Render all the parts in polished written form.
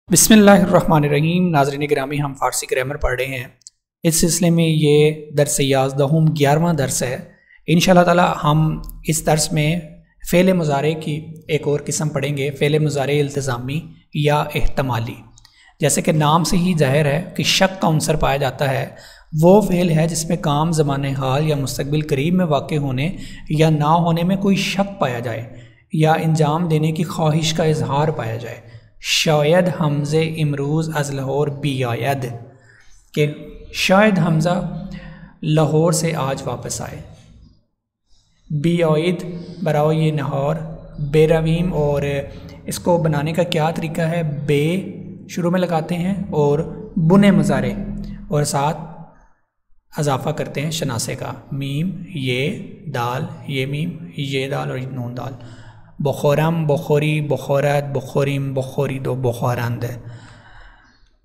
बिस्मिल्लाहिर्रहमानिर्रहीम। नाज़रीन गिरामी, हम फ़ारसी ग्रामर पढ़ रहे हैं। इस सिलसिले में ये दर्स याज़दहुम 11वां दर्स है। इंशाअल्लाह ताला हम इस दर्स में फ़ेल मुज़ारे की एक और किस्म पढ़ेंगे, फ़ेल मुज़ारे इल्तिज़ामी या एहतमाली। जैसे कि नाम से ही ज़ाहिर है कि शक का अंसर पाया जाता है। वो फ़ेल है जिसमें काम ज़माने हाल या मुस्तक़बिल करीब में वाक़ होने या ना होने में कोई शक पाया जाए या इंजाम देने की ख्वाहिश का इजहार पाया जाए। शायद हमज़े इमरूज़ अज़ लाहौर बी आयद, कि शायद हमज़ा लाहौर से आज वापस आए। बी आयद बराओ ये नहौर बेरवीम, और इसको बनाने का क्या तरीका है, बे शुरू में लगाते हैं और बुने मुज़ारे और साथ अज़ाफ़ा करते हैं शनासे का, मीम ये दाल, ये मीम ये दाल और नून दाल। बखोरम बखोरी बखोरत बखोरीम बखोरी दो बखोरंद।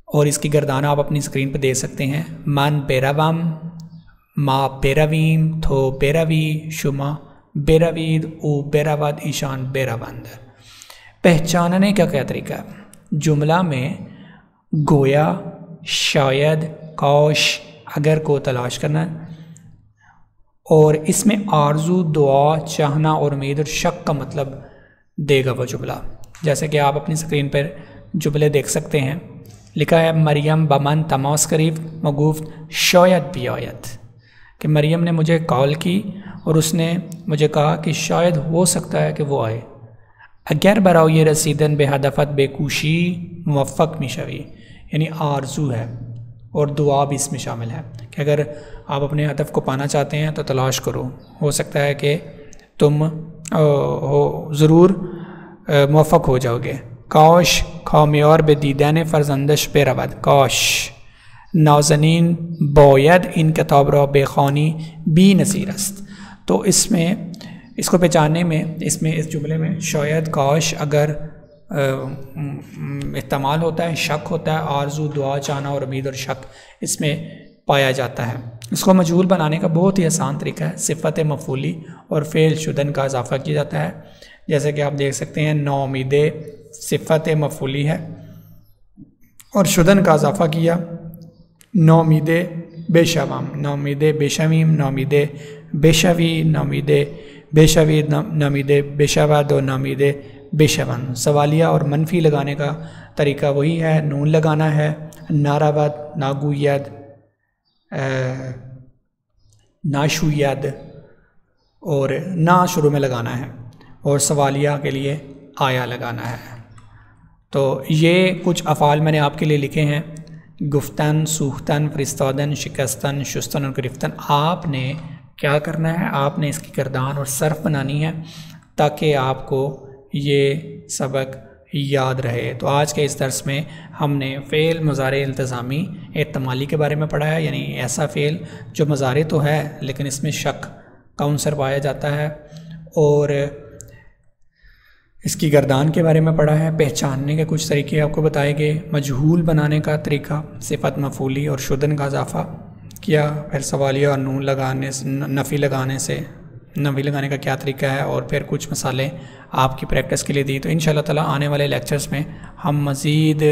और इसकी गर्दान आप अपनी स्क्रीन पर देख सकते हैं। मन पेरावम मा पेरावीम थो पेरावी शुमा बेरावीद ऊ बेरावद ईशान बेरावंद। पहचानने का क्या तरीका है, जुमला में गोया, शायद, काश, अगर को तलाश करना, और इसमें आरजू, दुआ, चाहना और उम्मीद और शक का मतलब देगा वो जुमला। जैसे कि आप अपनी स्क्रीन पर जुमले देख सकते हैं। लिखा है मरियम बमन तमास करीब मगूफ शायद भी आयत, कि मरियम ने मुझे कॉल की और उसने मुझे कहा कि शायद हो सकता है कि वो आए। अगर बराओ ये रसीदन बेहदफ़त बेकूशी मुवफ़्फ़क़ मिशवी, यानी आरजू है और दुआ भी इसमें शामिल है कि अगर आप अपने हदफ को पाना चाहते हैं तो तलाश करो, हो सकता है कि तुम ज़रूर मुवफ़्फ़क़ हो जाओगे। काश खामियार बेदीदान फ़र्जंदश बेरवद, काश नाज़नीन बोयद इन किताब रा बेखानी बी नसीरस्त। तो इसमें इसको पहचानने में इसमें इस जुमले में शायद, काश, अगर इस्तेमाल होता है, शक होता है, आरजू, दुआ, चाहना और उम्मीद और शक इसमें पाया जाता है। इसको मजहूल बनाने का बहुत ही आसान तरीका है, सिफ़त मफ़ूली और फ़ेल शुदन का इजाफ़ा किया जाता है। जैसे कि आप देख सकते हैं, नौमीदे सिफ़त मफ़ूली है और शुदन का इजाफ़ा किया, नौमीदे बेशवाम, नौमीदे बेशवीम, नौमीदे बेशवी, नौमीदे बेशवी, नौमीदे बेशवद और नौमीदे बेशवन। सवालिया और मनफी लगाने का तरीका वही है, नून लगाना है, नारावद, नागुयद, नाशुयद और ना शुरू में लगाना है, और सवालिया के लिए आया लगाना है। तो ये कुछ अफ़ाल मैंने आपके लिए लिखे हैं, गुफ्तन, सूख्तन, फरिस्तादन, शिकस्तन, शुस्तन और गिरफ्तन। आपने क्या करना है, आपने इसकी गर्दान और सर्फ बनानी है ताकि आपको ये सबक याद रहे। तो आज के इस दर्स में हमने फ़ेल मुज़ारे इल्तिज़ामी एहतमाली के बारे में पढ़ा है, यानी ऐसा फ़ेल जो मुज़ारे तो है लेकिन इसमें शक का अंसर पाया जाता है, और इसकी गर्दान के बारे में पढ़ा है। पहचानने के कुछ तरीके आपको बताए गए, मजहूल बनाने का तरीका, सिफ़त मफ़ूली और शुदन का इजाफ़ा किया, फिर सवालिया और नून लगाने से, नफ़ी लगाने का क्या तरीका है, और फिर कुछ मसाले आपकी प्रैक्टिस के लिए दी। तो इंशाअल्लाह ताला आने वाले लेक्चर्स में हम मज़ीद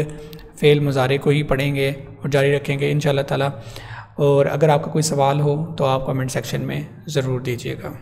फ़ेल मुज़ारे को ही पढ़ेंगे और जारी रखेंगे इंशाअल्लाह ताला। और अगर आपका कोई सवाल हो तो आप कमेंट सेक्शन में ज़रूर दीजिएगा।